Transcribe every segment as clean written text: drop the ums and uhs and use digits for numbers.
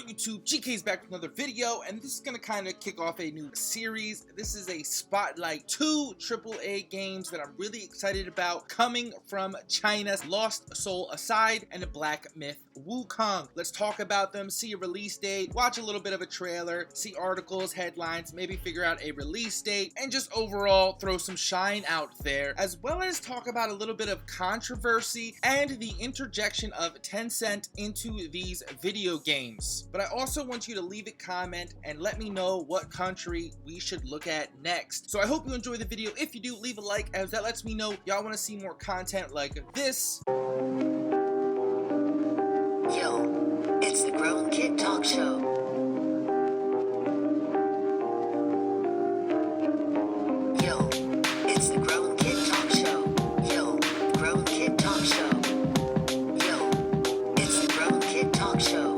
YouTube, GK's back with another video, and this is going to kind of kick off a new series. This is a spotlight, 2 AAA games that I'm really excited about coming from China's Lost Soul Aside and the Black Myth Wukong. Let's talk about them, see a release date, watch a little bit of a trailer, see articles, headlines, maybe figure out a release date, and just overall throw some shine out there, as well as talk about a little bit of controversy and the interjection of Tencent into these video games. But I also want you to leave a comment and let me know what country we should look at next. So I hope you enjoy the video. If you do, leave a like, as that lets me know y'all want to see more content like this. Yo, it's the Grown Kid Talk Show. Yo, it's the Grown Kid Talk Show. Yo, Grown Kid Talk Show. Yo, it's the Grown Kid Talk Show.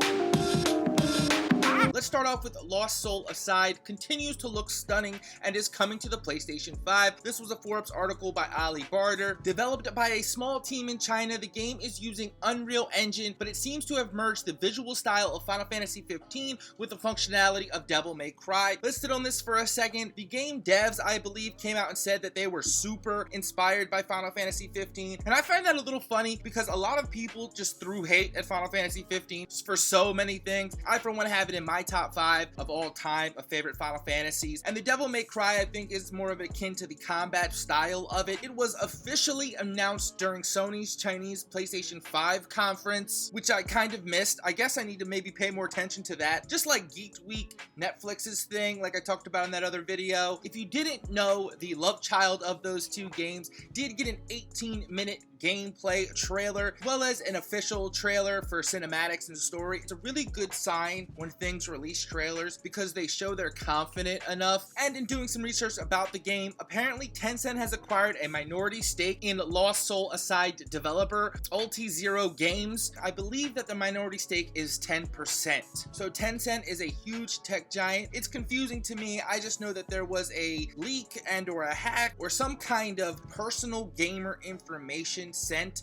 Let's start off with Lost Soul Aside. Continues to look stunning and is coming to the PlayStation 5. This was a Forbes article by Ali Barter. Developed by a small team in China, the game is using Unreal Engine, but it seems to have merged the visual style of Final Fantasy 15 with the functionality of Devil May Cry. Let's sit on this for a second. The game devs, I believe, came out and said that they were super inspired by Final Fantasy 15, and I find that a little funny because a lot of people just threw hate at Final Fantasy 15 for so many things. I, for one, have it in my top 5 of all time of favorite Final Fantasies, and the Devil May Cry, I think, is more of akin to the combat style of it. It was officially announced during Sony's Chinese PlayStation 5 conference, which I kind of missed. I guess I need to maybe pay more attention to that, just like Geek Week, Netflix's thing, like I talked about in that other video. If you didn't know, the love child of those two games did get an 18-minute gameplay trailer, as well as an official trailer for cinematics and story. It's a really good sign when things release trailers because they show they're confident enough. And in doing some research about the game, apparently Tencent has acquired a minority stake in Lost Soul Aside developer Ulti0 Games. I believe that the minority stake is 10%. So Tencent is a huge tech giant. It's confusing to me. I just know that there was a leak and or a hack or some kind of personal gamer information sent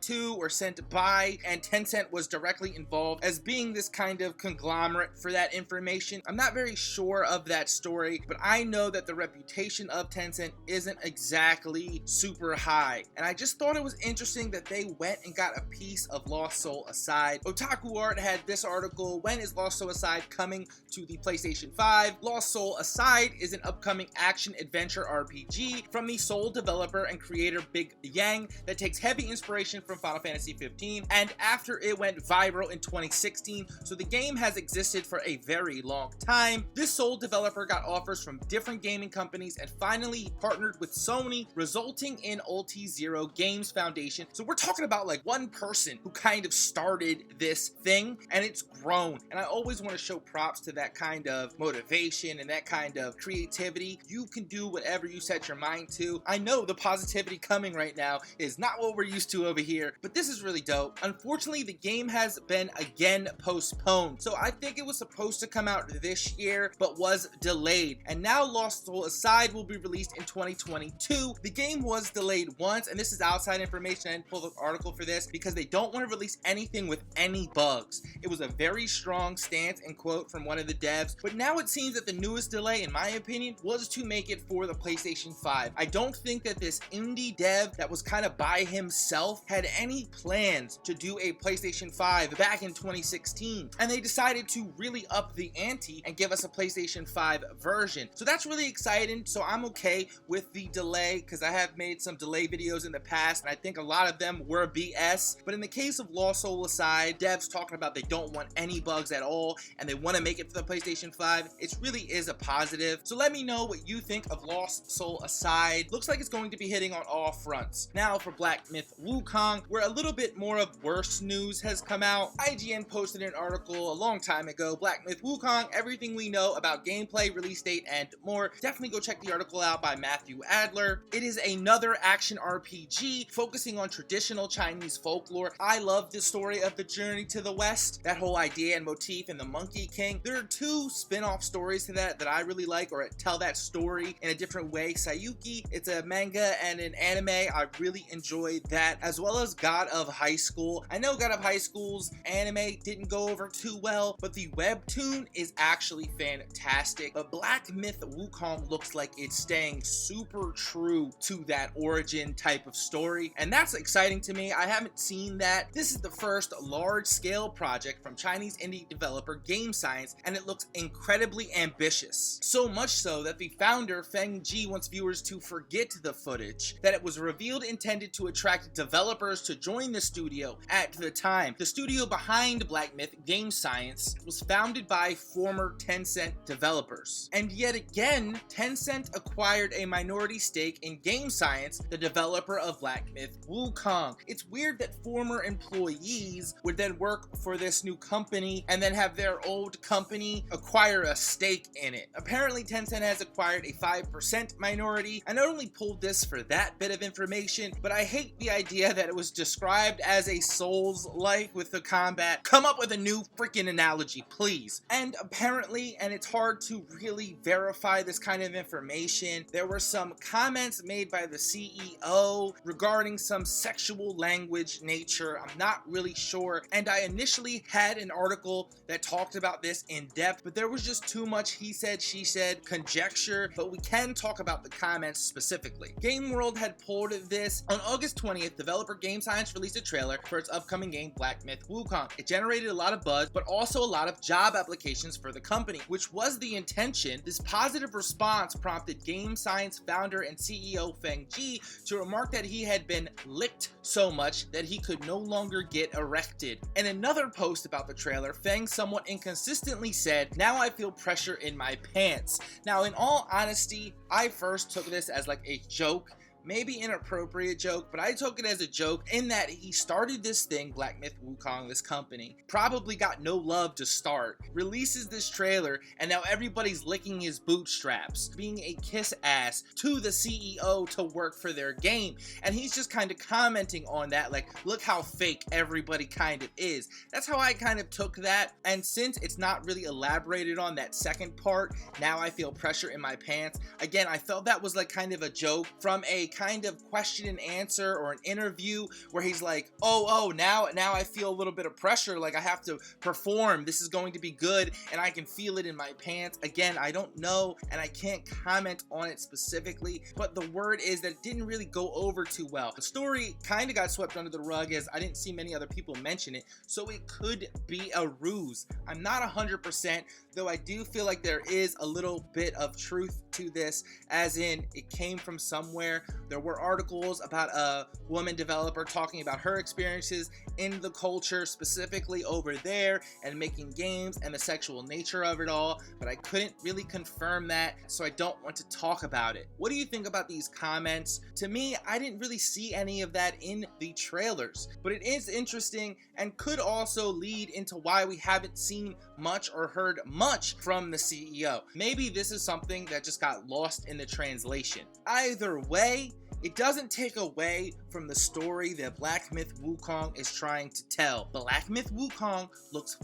to or sent by, and Tencent was directly involved as being this kind of conglomerate for that information. I'm not very sure of that story, but I know that the reputation of Tencent isn't exactly super high, and I just thought it was interesting that they went and got a piece of Lost Soul Aside. Otaku Art had this article: when is Lost Soul Aside coming to the PlayStation 5? Lost Soul Aside is an upcoming action-adventure RPG from the sole developer and creator Big Yang that takes heavy inspiration from Final Fantasy 15, and after it went viral in 2016, so the game has existed for a very long time. This sole developer got offers from different gaming companies and finally partnered with Sony, resulting in Ulti0 Games Foundation. So we're talking about like one person who kind of started this thing, and it's grown. And I always want to show props to that kind of motivation and that kind of creativity. You can do whatever you set your mind to. I know the positivity coming right now is not what we're used to over here, but this is really dope. Unfortunately, the game has been again postponed. So I think it was supposed to come out this year, but was delayed. And now Lost Soul Aside will be released in 2022. The game was delayed once, and this is outside information. I didn't pull the article for this because they don't want to release anything with any bugs. It was a very strong stance and quote from one of the devs, but now it seems that the newest delay, in my opinion, was to make it for the PlayStation 5. I don't think that this indie dev that was kind of by himself had any plans to do a PlayStation 5 back in 2016, and they decided to really up the ante and give us a PlayStation 5 version. So that's really exciting. So I'm okay with the delay because I have made some delay videos in the past, and I think a lot of them were BS. But in the case of Lost Soul Aside, devs talking about they don't want any bugs at all and they want to make it for the PlayStation 5, it really is a positive. So let me know what you think of Lost Soul Aside. Looks like it's going to be hitting on all fronts. Now for Black Myth Wukong, where a little bit more of worse news has come out. IGN posted an article a long time ago Black Myth Wukong, everything we know about gameplay, release date, and more. Definitely go check the article out by Matthew Adler. It is another action RPG focusing on traditional Chinese folklore. I love the story of the journey to the West, that whole idea and motif in the Monkey King. There are two spin-off stories to that I really like, or tell that story in a different way. Sayuki, it's a manga and an anime. I really enjoyed that, as well as God of High School. I know God of High School's anime didn't go over too well, but the webtoon is actually fantastic. But Black Myth Wukong looks like it's staying super true to that origin type of story, and that's exciting to me. I haven't seen that. This is the first large-scale project from Chinese indie developer Game Science, and it looks incredibly ambitious. So much so that the founder, Feng Ji, wants viewers to forget the footage, that it was revealed intended to attract developers to join the studio at the time. The studio behind Black Myth, Game Science, was founded by former Tencent developers. And yet again, Tencent acquired a minority stake in Game Science, the developer of Black Myth Wukong. It's weird that former employees would then work for this new company and then have their old company acquire a stake in it. Apparently, Tencent has acquired a 5% minority. I not only pulled this for that bit of information, but I hate the idea that it was described as a Souls-like with the combat. Come up with a new freaking analogy, please. And apparently, and it's hard to really verify this kind of information, there were some comments made by the CEO regarding some sexual language nature. I'm not really sure. And I initially had an article that talked about this in depth, but there was just too much he said, she said, conjecture, but we can talk about the comments specifically. Game World had pulled this. On August 20th, developer Game Science released a trailer for its upcoming game Black Myth Wukong. It generated a lot of buzz, but also a lot of job applications for the company, which was the intention. This positive response prompted Game Science founder and CEO Feng Ji to remark that he had been licked so much that he could no longer get erected. In another post about the trailer, Feng somewhat inconsistently said, "Now I feel pressure in my pants." Now, in all honesty, I first took this as like a joke, maybe inappropriate joke, but I took it as a joke in that he started this thing, Black Myth Wukong, this company, probably got no love to start, releases this trailer, and now everybody's licking his bootstraps, being a kiss ass to the CEO to work for their game, and he's just kind of commenting on that, like, look how fake everybody kind of is. That's how I kind of took that, and since it's not really elaborated on that second part, now I feel pressure in my pants, again, I felt that was like kind of a joke from a kind of question and answer or an interview where he's like, now I feel a little bit of pressure, like I have to perform, this is going to be good, and I can feel it in my pants. Again, I don't know, and I can't comment on it specifically, but the word is that it didn't really go over too well. The story kind of got swept under the rug as I didn't see many other people mention it, so it could be a ruse. I'm not 100%, though I do feel like there is a little bit of truth to this, as in it came from somewhere. There were articles about a woman developer talking about her experiences in the culture, specifically over there, and making games and the sexual nature of it all, but I couldn't really confirm that, so I don't want to talk about it. What do you think about these comments? To me, I didn't really see any of that in the trailers, but it is interesting and could also lead into why we haven't seen much or heard much from the CEO. Maybe this is something that just got lost in the translation. Either way, it doesn't take away from the story that Black Myth Wukong is trying to tell. Black Myth Wukong looks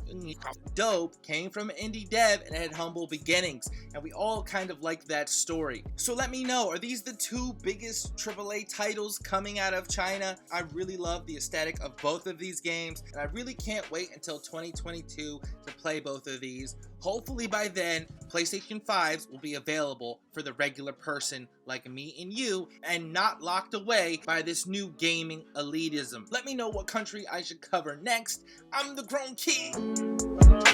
dope, came from an indie dev, and had humble beginnings, and we all kind of like that story. So let me know, are these the two biggest AAA titles coming out of China? I really love the aesthetic of both of these games, and I really can't wait until 2022 to play both of these. Hopefully by then, PlayStation 5s will be available for the regular person like me and you, and not locked away by this new gaming elitism. Let me know what country I should cover next. I'm the Grown Kid.